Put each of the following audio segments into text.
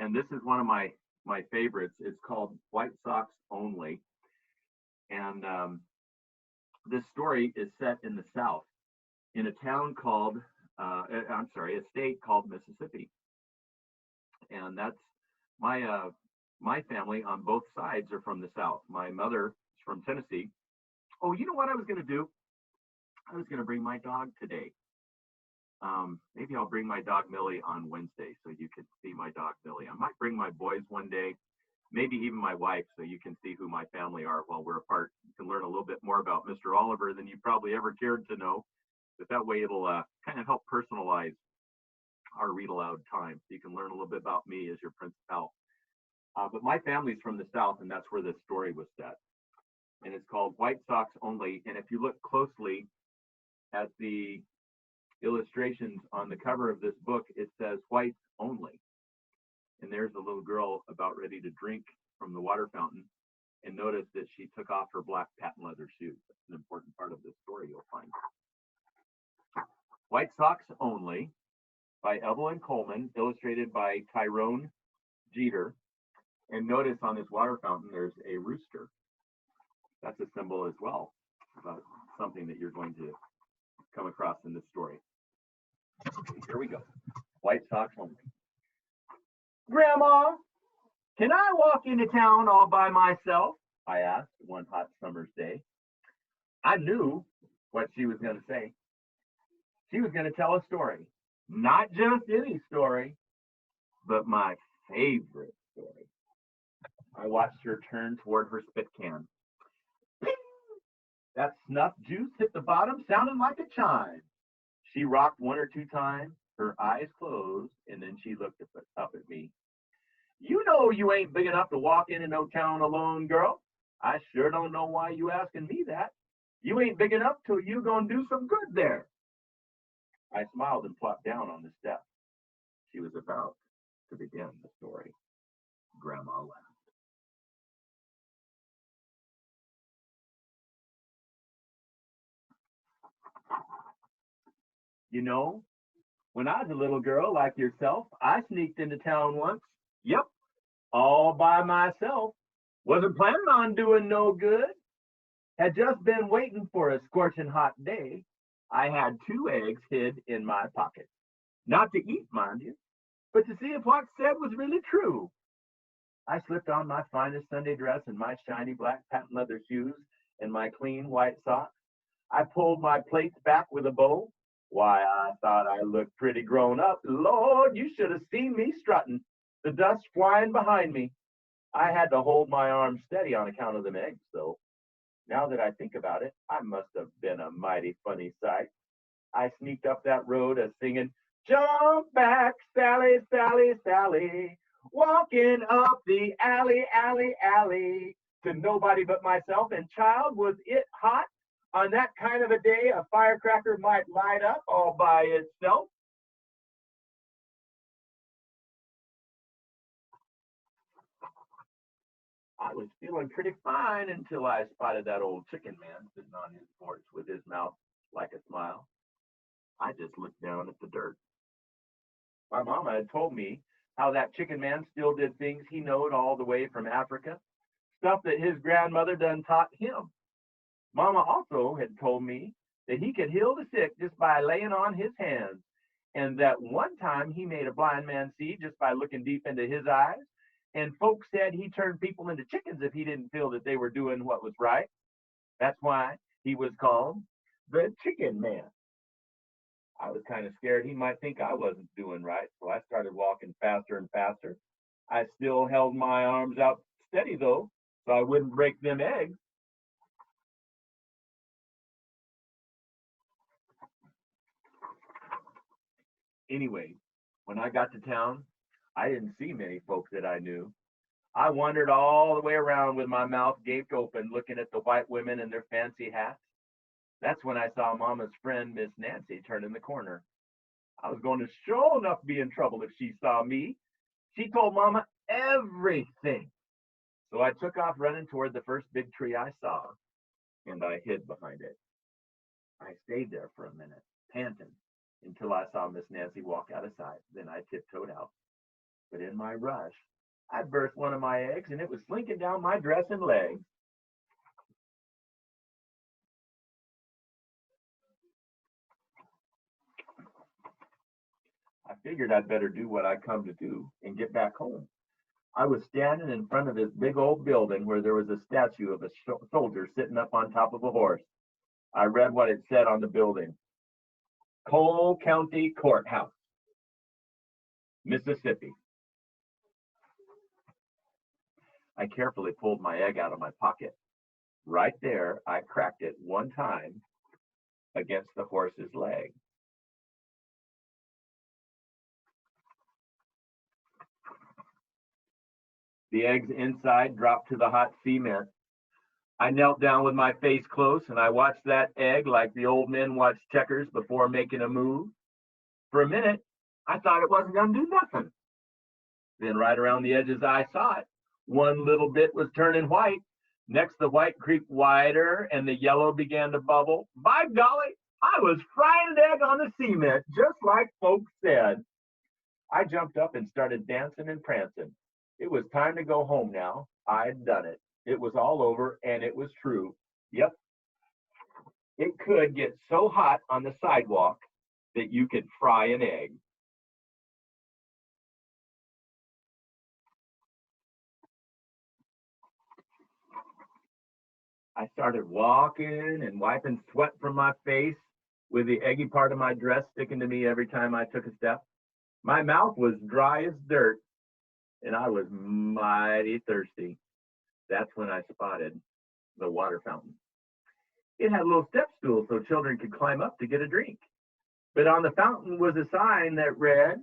and this is one of my favorites. It's called White Sox Only, and this story is set in the South, in a town called, I'm sorry, a state called Mississippi, and that's my family on both sides are from the South. My mother is from Tennessee. Oh, you know what I was going to do? I was going to bring my dog today. Maybe I'll bring my dog Millie on Wednesday so you can see my dog Millie. I might bring my boys one day, maybe even my wife, so you can see who my family are while we're apart. You can learn a little bit more about Mr. Oliver than you probably ever cared to know. But that way it'll kind of help personalize our read aloud time. So you can learn a little bit about me as your principal. But my family's from the South, and that's where this story was set. And it's called White Sox Only. And if you look closely at the illustrations on the cover of this book, it says whites only. And there's a little girl about ready to drink from the water fountain. And notice that she took off her black patent leather shoes. That's an important part of this story you'll find. White Sox Only by Evelyn Coleman, illustrated by Tyrone Jeter. And notice on this water fountain, there's a rooster. That's a symbol as well about something that you're going to come across in this story. Here we go. White Sox Only. Grandma, can I walk into town all by myself? I asked one hot summer's day. I knew what she was going to say. She was going to tell a story. Not just any story, but my favorite story. I watched her turn toward her spit can. Ping! That snuff juice hit the bottom, sounding like a chime. She rocked one or two times, her eyes closed, and then she looked up at me. You know you ain't big enough to walk into no town alone, girl. I sure don't know why you asking me that. You ain't big enough till you gonna do some good there. I smiled and plopped down on the step. She was about to begin the story. Grandma laughed. You know, when I was a little girl like yourself, I sneaked into town once. Yep, all by myself. Wasn't planning on doing no good. Had just been waiting for a scorching hot day. I had 2 eggs hid in my pocket. Not to eat, mind you, but to see if what said was really true. I slipped on my finest Sunday dress and my shiny black patent leather shoes and my clean white socks. I pulled my plaits back with a bow. Why, I thought I looked pretty grown up. Lord, you should have seen me strutting, the dust flying behind me. I had to hold my arms steady on account of them eggs, though. Now that I think about it, I must have been a mighty funny sight. I sneaked up that road singing, jump back, Sally, Sally, Sally, walking up the alley, alley, alley, to nobody but myself. And child, was it hot? On that kind of a day, a firecracker might light up all by itself. I was feeling pretty fine until I spotted that old chicken man sitting on his porch with his mouth like a smile. I just looked down at the dirt. My mama had told me how that chicken man still did things he knowed all the way from Africa, stuff that his grandmother done taught him. Mama also had told me that he could heal the sick just by laying on his hands, and that one time he made a blind man see just by looking deep into his eyes, and folks said he turned people into chickens if he didn't feel that they were doing what was right. That's why he was called the Chicken Man. I was kind of scared he might think I wasn't doing right, so I started walking faster and faster. I still held my arms out steady, though, so I wouldn't break them eggs. Anyway, when I got to town, I didn't see many folks that I knew. I wandered all the way around with my mouth gaped open, looking at the white women in their fancy hats. That's when I saw Mama's friend, Miss Nancy, turn in the corner. I was going to sure enough be in trouble if she saw me. She told Mama everything. So I took off running toward the first big tree I saw, and I hid behind it. I stayed there for a minute, panting, until I saw Miss Nancy walk out of sight. Then I tiptoed out. but in my rush, I burst one of my eggs and it was slinking down my dress and leg. I figured I'd better do what I come to do and get back home. I was standing in front of this big old building where there was a statue of a soldier sitting up on top of a horse. I read what it said on the building: Cole County Courthouse, Mississippi. I carefully pulled my egg out of my pocket. Right there, I cracked it one time against the horse's leg. The egg's inside dropped to the hot cement. I knelt down with my face close and I watched that egg like the old men watch checkers before making a move. For a minute, I thought it wasn't going to do nothing. Then right around the edges, I saw it. One little bit was turning white. Next, the white creeped wider and the yellow began to bubble. By golly, I was frying an egg on the cement, just like folks said. I jumped up and started dancing and prancing. It was time to go home now. I'd done it. It was all over, and it was true. Yep, it could get so hot on the sidewalk that you could fry an egg. I started walking and wiping sweat from my face with the eggy part of my dress sticking to me every time I took a step. My mouth was dry as dirt, and I was mighty thirsty. That's when I spotted the water fountain. It had a little step stool so children could climb up to get a drink. But on the fountain was a sign that read,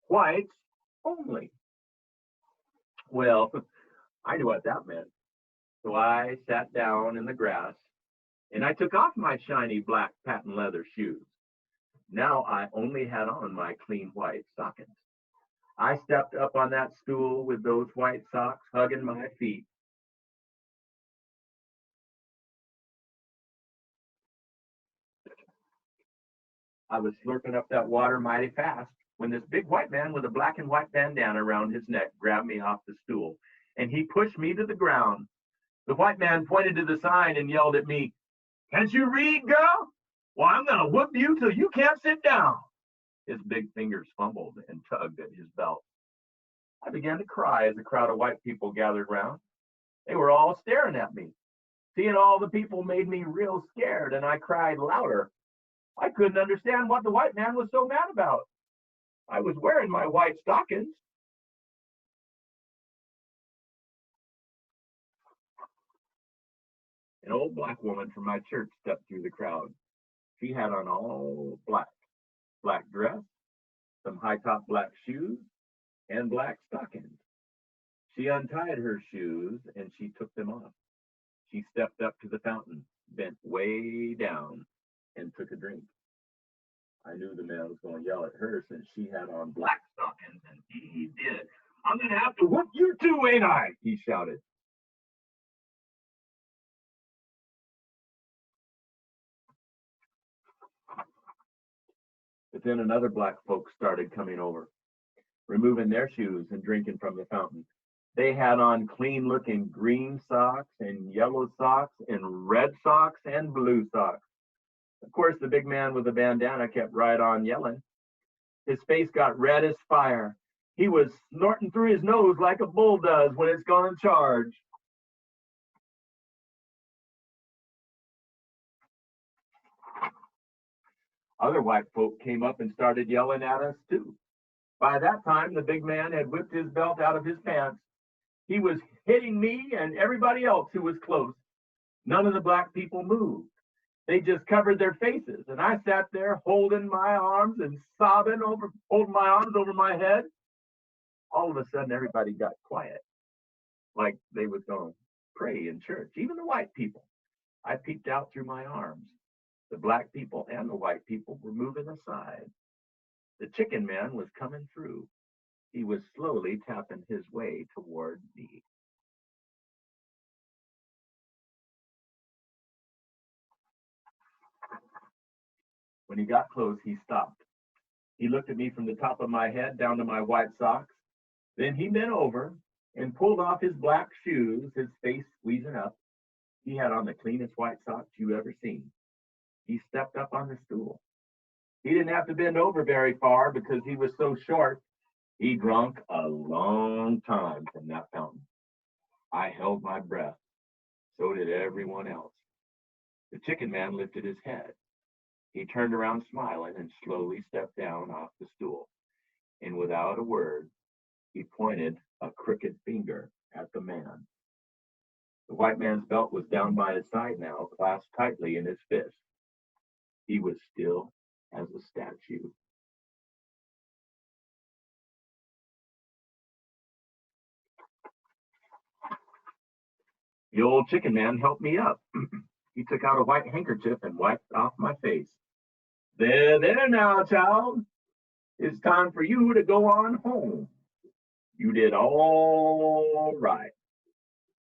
whites only. Well, I knew what that meant. So I sat down in the grass and I took off my shiny black patent leather shoes. Now I only had on my clean white stockings. I stepped up on that stool with those white socks hugging my feet. I was slurping up that water mighty fast when this big white man with a black and white bandana around his neck grabbed me off the stool and he pushed me to the ground. The white man pointed to the sign and yelled at me, "Can't you read, girl? Well, I'm going to whoop you till you can't sit down." His big fingers fumbled and tugged at his belt. I began to cry as a crowd of white people gathered round. They were all staring at me. Seeing all the people made me real scared, and I cried louder. I couldn't understand what the white man was so mad about. I was wearing my white stockings. An old black woman from my church stepped through the crowd. She had on all black, black dress, some high top black shoes, and black stockings. She untied her shoes and she took them off. She stepped up to the fountain, bent way down, and took a drink. I knew the man was going to yell at her since she had on black stockings, and he did. "I'm going to have to whoop you too, ain't I?" he shouted. But then another black folks started coming over, removing their shoes and drinking from the fountain. They had on clean looking green socks and yellow socks and red socks and blue socks. Of course, the big man with the bandana kept right on yelling. His face got red as fire. He was snorting through his nose like a bull does when it's going to charge. Other white folk came up and started yelling at us too. By that time, the big man had whipped his belt out of his pants. He was hitting me and everybody else who was close. None of the black people moved. They just covered their faces, and I sat there holding my arms and holding my arms over my head. All of a sudden, everybody got quiet, like they was going to pray in church. Even the white people. I peeked out through my arms. The black people and the white people were moving aside. The chicken man was coming through. He was slowly tapping his way toward me. When he got close, he stopped. He looked at me from the top of my head down to my white socks. Then he bent over and pulled off his black shoes, his face squeezing up. He had on the cleanest white socks you ever seen. He stepped up on the stool. He didn't have to bend over very far because he was so short. He drunk a long time from that fountain. I held my breath. So did everyone else. The chicken man lifted his head. He turned around smiling and slowly stepped down off the stool. And without a word, he pointed a crooked finger at the man. The white man's belt was down by his side now, clasped tightly in his fist. He was still as a statue. The old chicken man helped me up. He took out a white handkerchief and wiped off my face. There now, child. It's time for you to go on home. You did all right.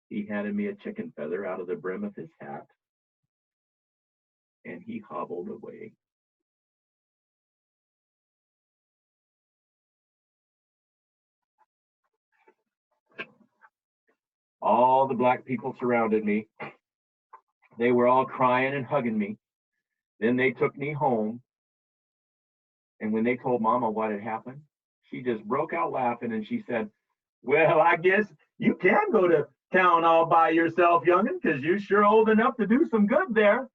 He handed me a chicken feather out of the brim of his hat, and he hobbled away. All the black people surrounded me. They were all crying and hugging me. Then they took me home. And when they told Mama what had happened, she just broke out laughing and she said, "Well, I guess you can go to town all by yourself, young'un, because you're sure old enough to do some good there."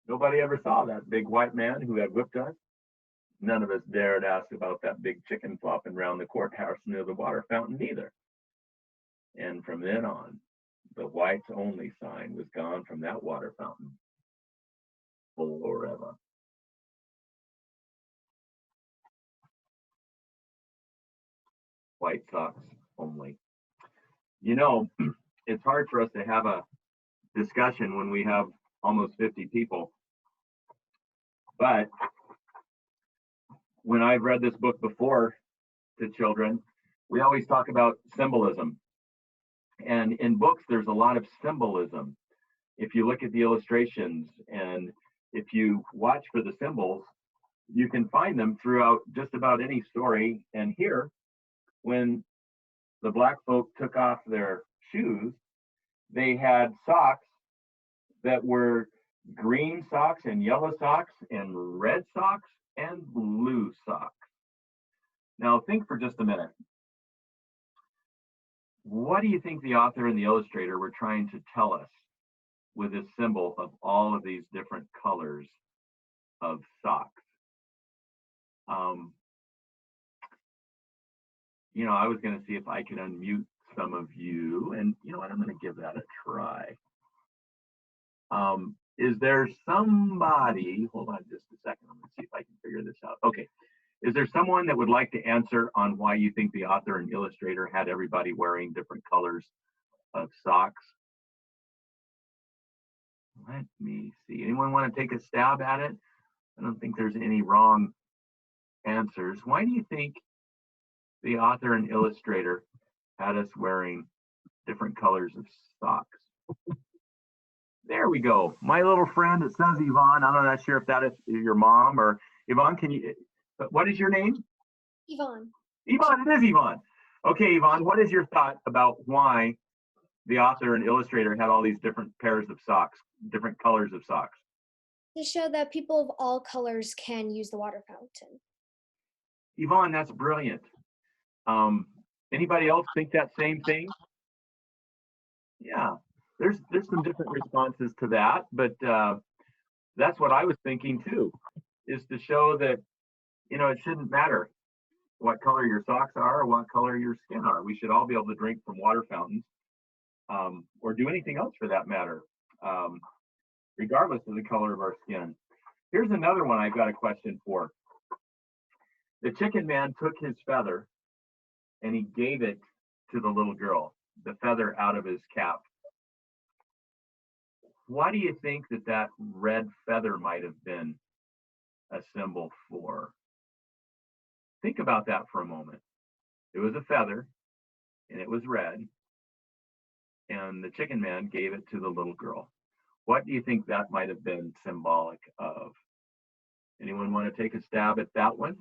Nobody ever saw that big white man who had whipped us. None of us dared ask about that big chicken flopping around the courthouse near the water fountain either. And from then on, the whites only sign was gone from that water fountain forever. White socks only. You know, it's hard for us to have a discussion when we have almost 50 people. But when I've read this book before to children, we always talk about symbolism. And in books, there's a lot of symbolism. If you look at the illustrations and if you watch for the symbols, you can find them throughout just about any story. And here, when the black folk took off their shoes, they had socks that were green socks and yellow socks and red socks and blue socks. Now think for just a minute. What do you think the author and the illustrator were trying to tell us with this symbol of all of these different colors of socks? I was going to see if I could unmute some of you, and you know what? I'm going to give that a try. Is there somebody, hold on just a second, I'm going to see if I can figure this out. Okay, is there someone that would like to answer on why you think the author and illustrator had everybody wearing different colors of socks? Let me see. Anyone want to take a stab at it? I don't think there's any wrong answers. Why do you think the author and illustrator had us wearing different colors of socks? There we go. My little friend, it says Yvonne. I'm not sure if that is your mom or Yvonne. What is your name? Yvonne. Yvonne, it is Yvonne. Okay, Yvonne, what is your thought about why the author and illustrator had all these different pairs of socks, different colors of socks? To show that people of all colors can use the water fountain. Yvonne, that's brilliant. Anybody else think that same thing? Yeah, there's some different responses to that, but that's what I was thinking too, is to show that, it shouldn't matter what color your socks are or what color your skin are. We should all be able to drink from water fountains, or do anything else for that matter, regardless of the color of our skin. Here's another one I've got a question for. The chicken man took his feather and he gave it to the little girl, the feather out of his cap. What do you think that red feather might have been a symbol for? Think about that for a moment. It was a feather and it was red. and the chicken man gave it to the little girl. What do you think that might have been symbolic of? Anyone want to take a stab at that one?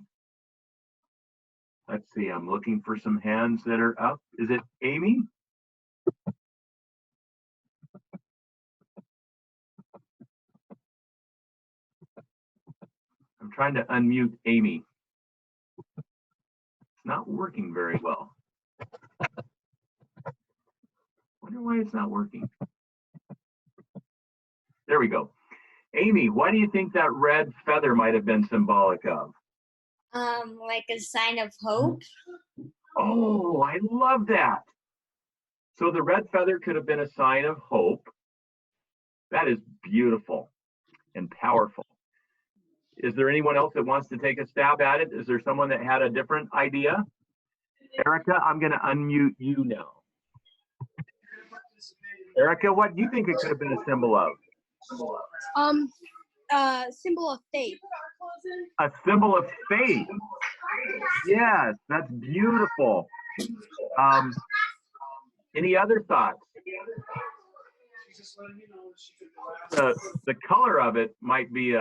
Let's see, I'm looking for some hands that are up. Is it Amy? I'm trying to unmute Amy. It's not working very well. Wonder why it's not working. There we go. Amy, what do you think that red feather might have been symbolic of? Like a sign of hope. Oh, I love that. So the red feather could have been a sign of hope. That is beautiful and powerful. Is there anyone else that wants to take a stab at it? Is there someone that had a different idea? Erica, I'm going to unmute you now. Erica, what do you think it could have been a symbol of? Symbol of faith. A symbol of faith. Yes, that's beautiful. Any other thoughts? The color of it might be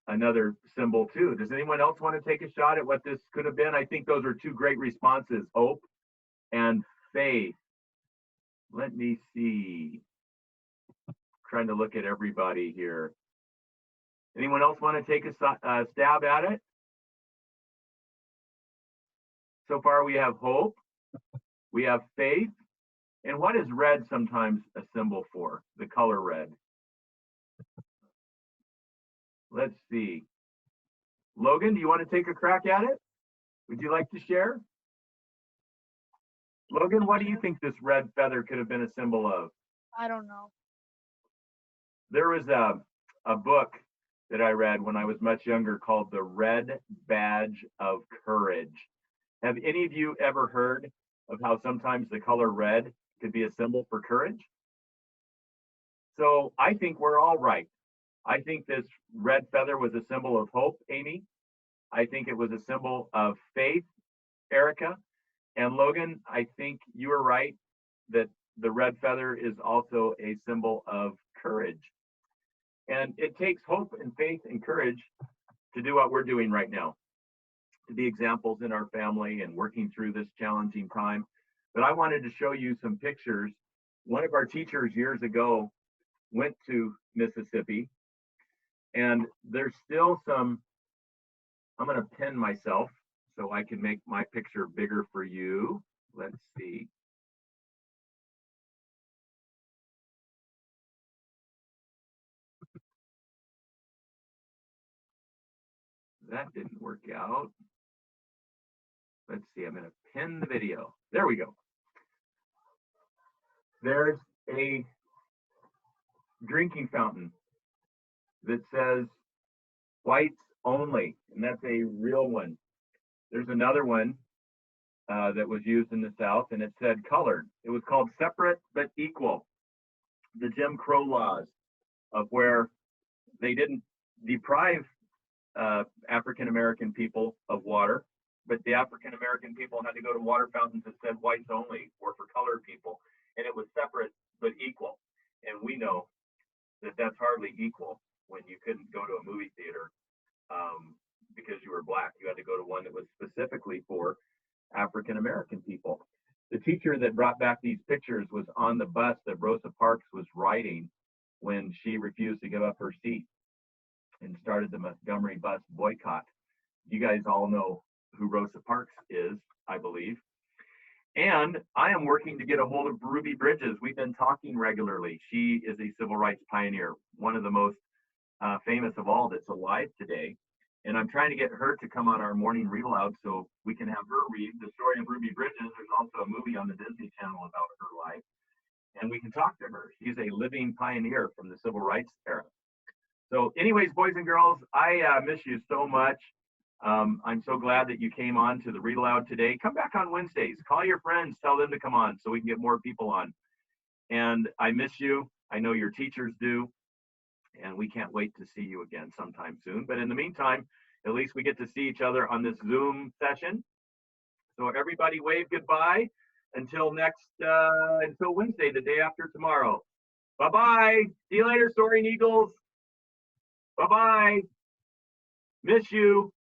another symbol too. Does anyone else want to take a shot at what this could have been? I think those are two great responses, hope and faith. Let me see. Trying to look at everybody here. Anyone else want to take a stab at it? So far we have hope, we have faith, and what is red sometimes a symbol for? The color red. Let's see. Logan, do you want to take a crack at it? Would you like to share? Logan, what do you think this red feather could have been a symbol of? I don't know. There was a book that I read when I was much younger called The Red Badge of Courage. Have any of you ever heard of how sometimes the color red could be a symbol for courage? So I think we're all right. I think this red feather was a symbol of hope, Amy. I think it was a symbol of faith, Erica. And Logan, I think you were right that the red feather is also a symbol of courage. And it takes hope and faith and courage to do what we're doing right now, to be examples in our family and working through this challenging time. But I wanted to show you some pictures. One of our teachers years ago went to Mississippi, and there's still some, I'm going to pin myself so I can make my picture bigger for you. Let's see. That didn't work out. Let's see, I'm going to pin the video. There we go. There's a drinking fountain that says whites only, and that's a real one. There's another one that was used in the South, and it said colored. It was called separate but equal. The Jim Crow laws of where they didn't deprive African American people of water, but the African American people had to go to water fountains that said whites only or for colored people, and it was separate but equal. And we know that that's hardly equal when you couldn't go to a movie theater because you were black. You had to go to one that was specifically for African American people. The teacher that brought back these pictures was on the bus that Rosa Parks was riding when she refused to give up her seat and started the Montgomery bus boycott. You guys all know who Rosa Parks is, I believe. And I am working to get a hold of Ruby Bridges. We've been talking regularly. She is a civil rights pioneer, one of the most famous of all that's alive today. And I'm trying to get her to come on our morning read aloud so we can have her read the story of Ruby Bridges. There's also a movie on the Disney Channel about her life. And we can talk to her. She's a living pioneer from the civil rights era. So anyways, boys and girls, I miss you so much. I'm so glad that you came on to the Read Aloud today. Come back on Wednesdays. Call your friends. Tell them to come on so we can get more people on. And I miss you. I know your teachers do. And we can't wait to see you again sometime soon. But in the meantime, at least we get to see each other on this Zoom session. So everybody wave goodbye. until until Wednesday, the day after tomorrow. Bye-bye. See you later, Soaring Eagles. Bye-bye. Miss you.